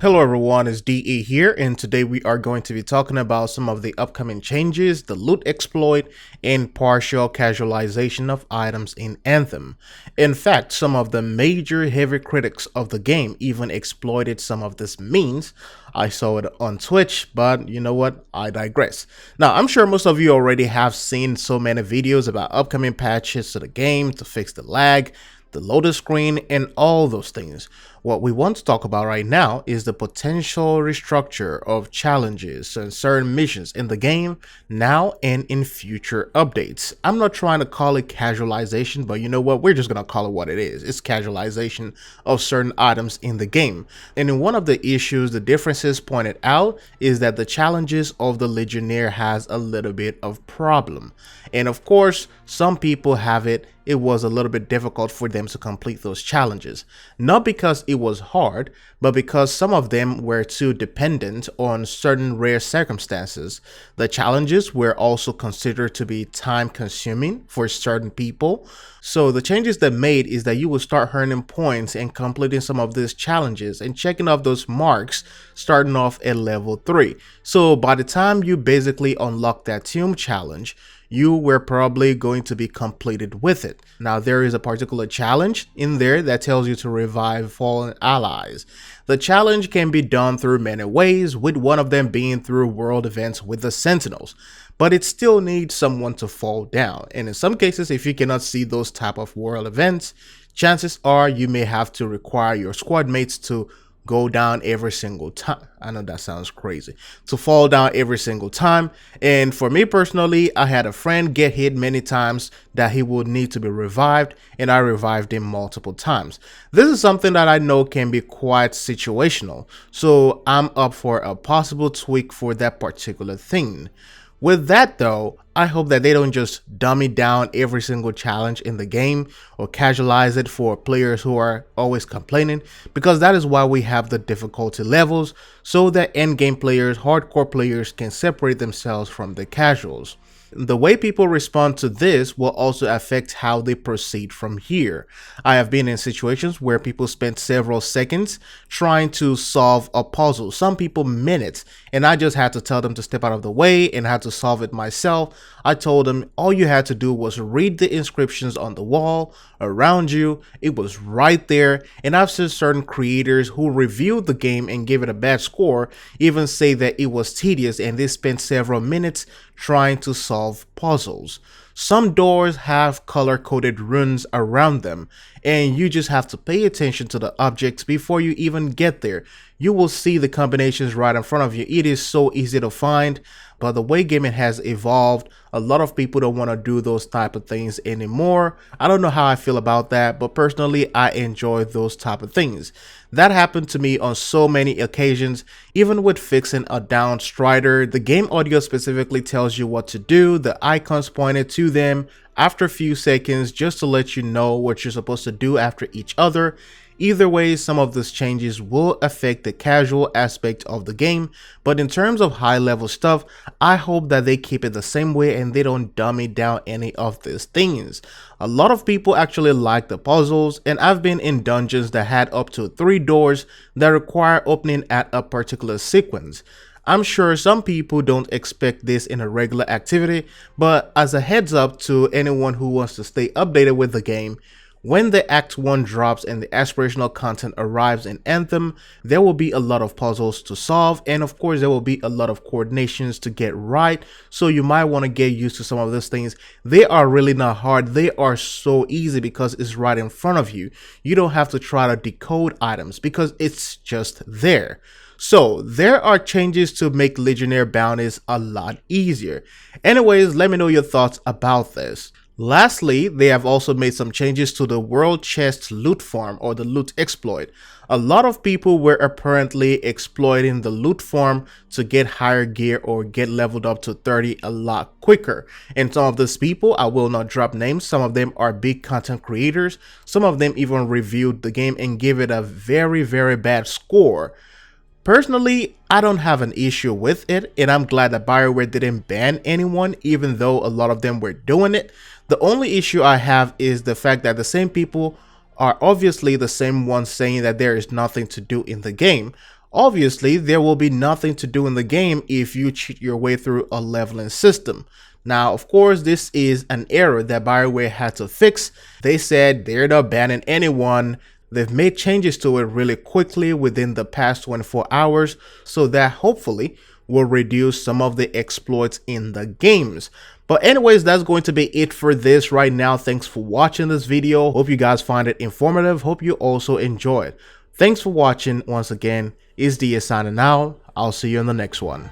Hello everyone, it's DE here, and today we are going to be talking about some of the upcoming changes, the loot exploit, and partial casualization of items in Anthem. In fact, some of the major heavy critics of the game even exploited some of this means. I saw it on Twitch, but you know what? I digress. Now, I'm sure most of you already have seen so many videos about upcoming patches to the game to fix the lag, the loader screen, and all those things. What we want to talk about right now is the potential restructure of challenges and certain missions in the game now and in future updates. I'm not trying to call it casualization, but you know what? We're just going to call it what it is. It's casualization of certain items in the game. And in one of the issues, the differences pointed out is that the challenges of the Legionnaire has a little bit of problem. And of course, some people have it was a little bit difficult for them to complete those challenges. Not because it was hard, but because some of them were too dependent on certain rare circumstances. The challenges were also considered to be time consuming for certain people. So the changes that made is that you will start earning points and completing some of these challenges and checking off those marks starting off at level 3. So by the time you basically unlock that tomb challenge, you were probably going to be completed with it. Now there is a particular challenge in there that tells you to revive fallen allies. The challenge can be done through many ways, with one of them being through world events with the Sentinels, but it still needs someone to fall down. And in some cases, if you cannot see those type of world events, chances are you may have to require your squad mates to go down every single time. I know that sounds crazy, to fall down every single time. And for me personally, I had a friend get hit many times that he would need to be revived, and I revived him multiple times. This is something that I know can be quite situational, so I'm up for a possible tweak for that particular thing. With that though, I hope that they don't just dummy down every single challenge in the game or casualize it for players who are always complaining, because that is why we have the difficulty levels, so that endgame players, hardcore players, can separate themselves from the casuals. The way people respond to this will also affect how they proceed from here. I have been in situations where people spent several seconds trying to solve a puzzle, some people minutes, and I just had to tell them to step out of the way and had to solve it myself. I told them all you had to do was read the inscriptions on the wall around you. It was right there, and I've seen certain creators who reviewed the game and gave it a bad score even say that it was tedious and they spent several minutes trying to solve puzzles. Some doors have color-coded runes around them, and you just have to pay attention to the objects before you even get there. You will see the combinations right in front of you. It is so easy to find, but the way gaming has evolved, a lot of people don't want to do those type of things anymore. I don't know how I feel about that, but personally, I enjoy those type of things. That happened to me on so many occasions. Even with fixing a down strider, the game audio specifically tells you what to do, the icons pointed to them after a few seconds just to let you know what you're supposed to do after each other. Either way, some of these changes will affect the casual aspect of the game, but in terms of high level stuff, I hope that they keep it the same way and they don't dummy down any of these things. A lot of people actually like the puzzles, and I've been in dungeons that had up to 3 doors that require opening at a particular sequence. I'm sure some people don't expect this in a regular activity, but as a heads up to anyone who wants to stay updated with the game, when the Act 1 drops and the aspirational content arrives in Anthem, there will be a lot of puzzles to solve, and of course there will be a lot of coordinations to get right, so you might want to get used to some of those things. They are really not hard, they are so easy because it's right in front of you. You don't have to try to decode items because it's just there. So there are changes to make Legionnaire bounties a lot easier. Anyways, let me know your thoughts about this. Lastly, they have also made some changes to the World Chest loot farm, or the loot exploit. A lot of people were apparently exploiting the loot farm to get higher gear or get leveled up to 30 a lot quicker. And some of these people, I will not drop names, some of them are big content creators. Some of them even reviewed the game and gave it a very bad score. Personally, I don't have an issue with it, and I'm glad that BioWare didn't ban anyone, even though a lot of them were doing it. The only issue I have is the fact that the same people are obviously the same ones saying that there is nothing to do in the game. Obviously, there will be nothing to do in the game if you cheat your way through a leveling system. Now, of course, this is an error that BioWare had to fix. They said they're not banning anyone. They've made changes to it really quickly within the past 24 hours, so that hopefully will reduce some of the exploits in the games. But anyways, that's going to be it for this right now. Thanks for watching this video. Hope you guys find it informative. Hope you also enjoy it. Thanks for watching. Once again, it's DA signing out. I'll see you in the next one.